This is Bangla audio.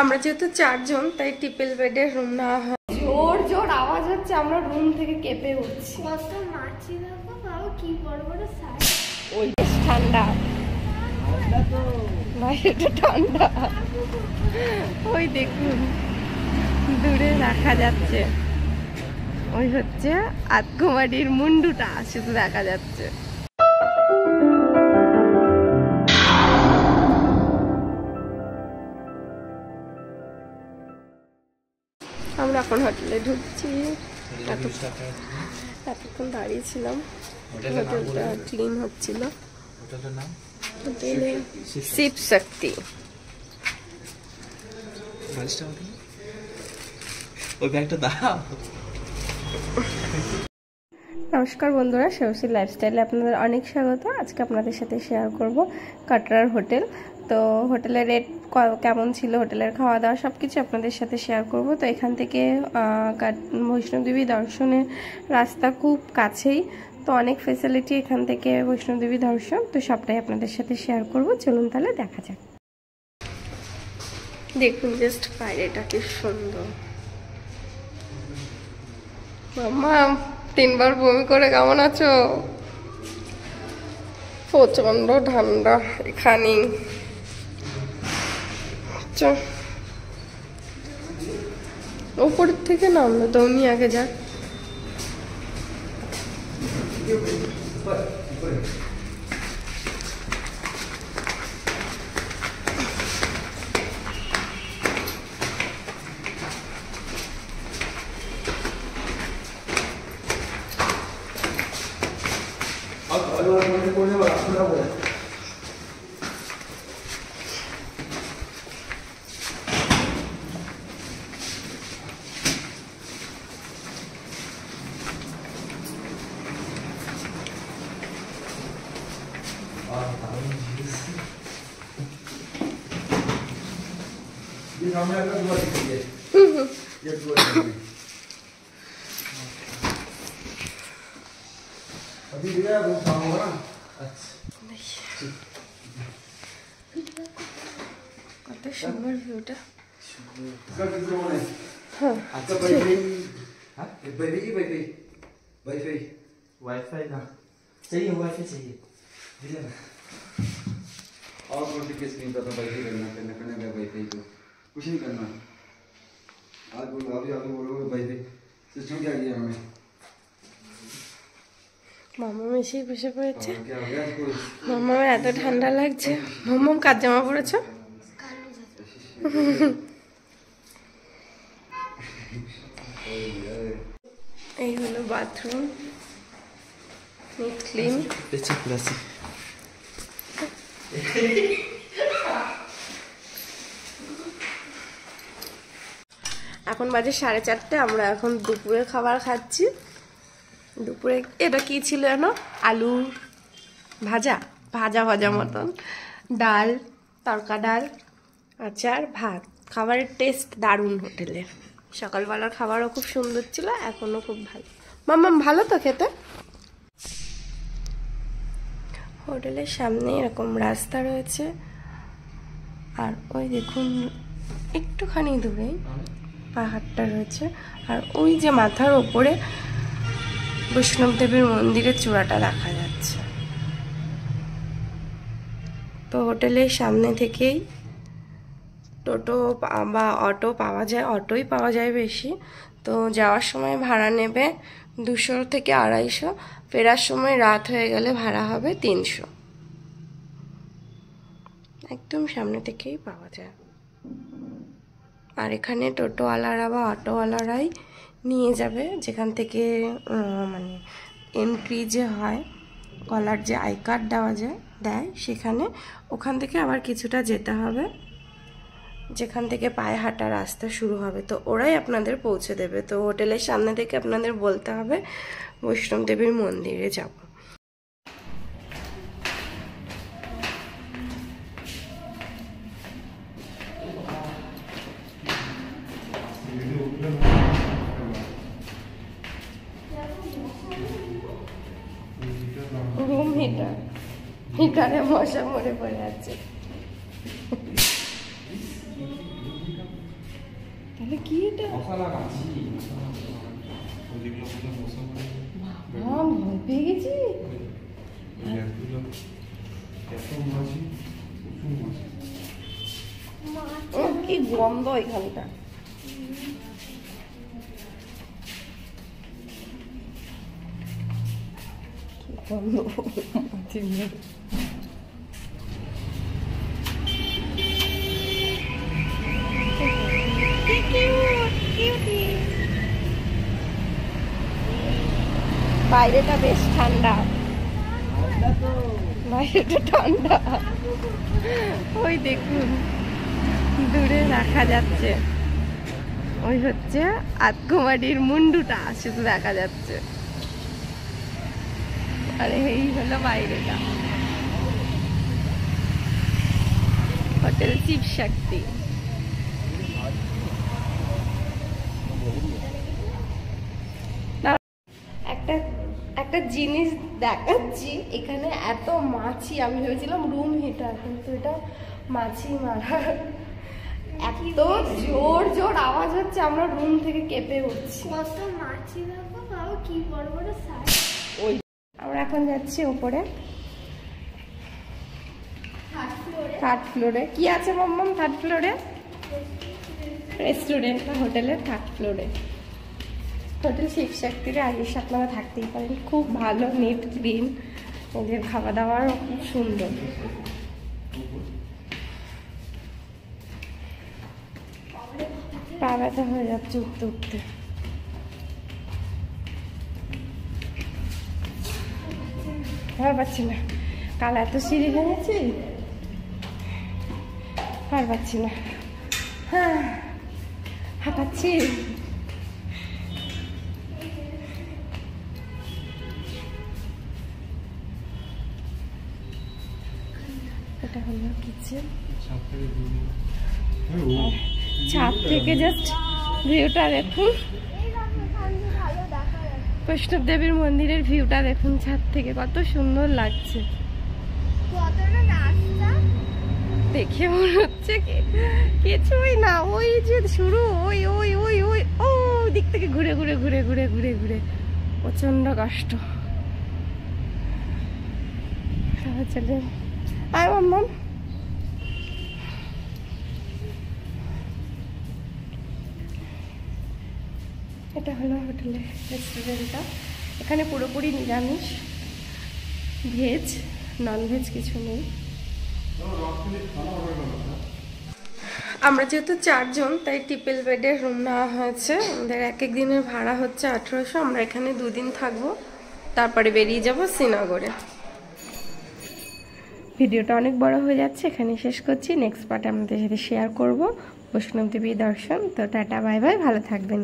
আমরা যেহেতু 4 জন তাই ট্রিপল বেডের রুম নেওয়া হয়। জোর জোর আওয়াজ হচ্ছে, আমরা রুম থেকে কেঁপে উঠছি। কত মাছি দেখো, বাবা কি বড় বড় সাইজ। ওই বেশ ঠান্ডা, বাইরেটা ঠান্ডা। ওই দেখুন দূরে দেখা যাচ্ছে, ওই হচ্ছে আতকুমারির মুন্ডুটা শুধু দেখা যাচ্ছে। আমরা এখন হোটেলে ঢুকছি। এতক্ষণ দাঁড়িয়ে ছিলাম, হোটেলটা ক্লিন হচ্ছিল। শিব শক্তি। নমস্কার বন্ধুরা, শেওসি লাইফস্টাইলে আপনাদের অনেক স্বাগত। আজকে আপনাদের সাথে শেয়ার করব কাটরার হোটেল। তো হোটেলের রেট কেমন ছিল, হোটেলের খাওয়া দাওয়া সব কিছু আপনাদের সাথে শেয়ার করব। তো এখান থেকে বৈষ্ণোদেবী দর্শনের রাস্তা খুব কাছেই, তো অনেক ফেসিলিটি এখান থেকে বৈষ্ণোদেবী দর্শন, তো সবটাই আপনাদের সাথে শেয়ার করব। চলুন তাহলে দেখা যাক। দেখুন জাস্ট বাইরেটা কি সুন্দর। মামা 3 বার বমি করে কেমন আছো? প্রচন্ড ঠান্ডা এখানে। উপর থেকে নামলো তো উনি আগে যাক। কত সুন্দর ভিউটা। वाईफाई ना चाहिए, वाईफाई चाहिए दिले ना। और नोटिफिकेशन नहीं पता, वाईफाई करना वाईफाई को कुछ नहीं करना। आज बोलो अभी बोलो वाईफाई सिस्टम क्या किया हमने। মামা এসে বসে পড়েছে। মামার এত ঠান্ডা লাগছে। মামাম কার জামা পড়েছ? এই হলো বাথরুম, নিট ক্লিন। এখন বাজে 4:30। আমরা এখন দুপুরে খাবার খাচ্ছি। দুপুরে এটা কি ছিল জানো? আলু ভাজা ভাজা ভাজা মতন, ডাল, তরকা ডাল, আচার, ভাত। খাবারের টেস্ট দারুণ হোটেলের। সকালবেলার খাবারও খুব সুন্দর ছিল, এখনো খুব ভালো। মাম্মাম ভালো তো খেতে। হোটেলের সামনে এরকম রাস্তা রয়েছে, আর ওই দেখুন একটুখানি দূরেই পাহাড়টা রয়েছে, আর ওই যে মাথার ওপরে বৈষ্ণব দেবীর মন্দিরের চূড়াটা দেখা যাচ্ছে। তো হোটেলের সামনে থেকেই টোটো বা অটো পাওয়া যায়, অটোই পাওয়া যায় বেশি। তো যাওয়ার সময় ভাড়া নেবে 200 থেকে 250, ফেরার সময় রাত হয়ে গেলে ভাড়া হবে 300। একদম সামনে থেকেই পাওয়া যায়। আর এখানে টোটোওয়ালারা বা অটোওয়ালারাই নিয়ে যাবে, যেখান থেকে মানে এন্ট্রি যে হয়, গলার যে আই কার্ড দেয় সেখানে, ওখান থেকে আবার কিছুটা যেতে হবে, যেখান থেকে পায়ে হাঁটা রাস্তা শুরু হবে। তো ওরাই আপনাদের পৌঁছে দেবে। তো হোটেলের সামনে থেকে আপনাদের বলতে হবে বৈষ্ণব দেবীর মন্দিরে যাব। রুম হিটার, হিটারে মশা মরে পড়ে আছে। এটা? মশলা কাছি ভয় পেয়ে গেছি। ও কি গন্ধ এখানটা। কি গন্ধ মাছের। বাইরেটা বেশ ঠান্ডা, বাইরেটা ঠান্ডা। ওই দেখুন দূরে দেখা যাচ্ছে, ওই হচ্ছে আতকুমারির মুন্ডুটা শুধু দেখা যাচ্ছে। আর এই হলো বাইরেটা, হোটেল শিব শক্তি। একটা জিনিস দেখাচ্ছি, এখানে এত মাছি, আমি ভেবেছিলাম রুম হিটার, কিন্তু এটা মাছি মারা। এত জোর জোর আওয়াজ হচ্ছে, আমরা রুম থেকে কেঁপে উঠছি। কত মাছি দেখো, বাবা কি বড় বড় সাইজ। ওই আমরা এখন যাচ্ছি উপরে থার্ড ফ্লোরে। কি আছে মাম্মাম থার্ড ফ্লোরে? রেস্টুরেন্ট না হোটেলের থার্ড ফ্লোরে। হোটেল শিব শক্তিতে আগের সাথে আপনারা থাকতেই পারেন, খুব ভালো, নিট ক্লিন, ওদের খাওয়া দাওয়ারও খুব সুন্দর। পা ব্যথা হয়ে যাচ্ছে উঠতে উঠতে। আর পাচ্ছি না, কাল এত সিঁড়ি ভেঙেছি, আর পাচ্ছি না। হ্যাঁ হাঁপাচ্ছি। এটা হলো কিচেন, ছাদ থেকে জাস্ট ভিউটা দেখুন, বৈষ্ণব দেবীর মন্দিরের ভিউটা দেখুন ছাদ থেকে, কত সুন্দর লাগছে। দেখে মনে হচ্ছে কিছুই না, ওই যে শুরু, ওই ওই ওই ওই ও দিক থেকে ঘুরে ঘুরে ঘুরে ঘুরে ঘুরে ঘুরে প্রচন্ড কষ্ট। চলে আয় মাম্মাম। এটা হলো হোটেলের রেস্টুরেন্টটা, এখানে পুরোপুরি নিরামিষ, ভেজ ননভেজ কিছু নেই। আমরা যেহেতু 4 জন, তাই ট্রিপল বেডের রুম নেওয়া হয়েছে। আমাদের এক এক দিনের ভাড়া হচ্ছে 1800। আমরা এখানে 2 দিন থাকবো, তারপরে বেরিয়ে যাব শ্রীনগরে। ভিডিওটা অনেক বড় হয়ে যাচ্ছে, এখানে শেষ করছি। নেক্সট পার্টে আমাদের সাথে শেয়ার করব বৈষ্ণব দেবী দর্শন। তো টাটা বাই বাই, ভালো থাকবেন।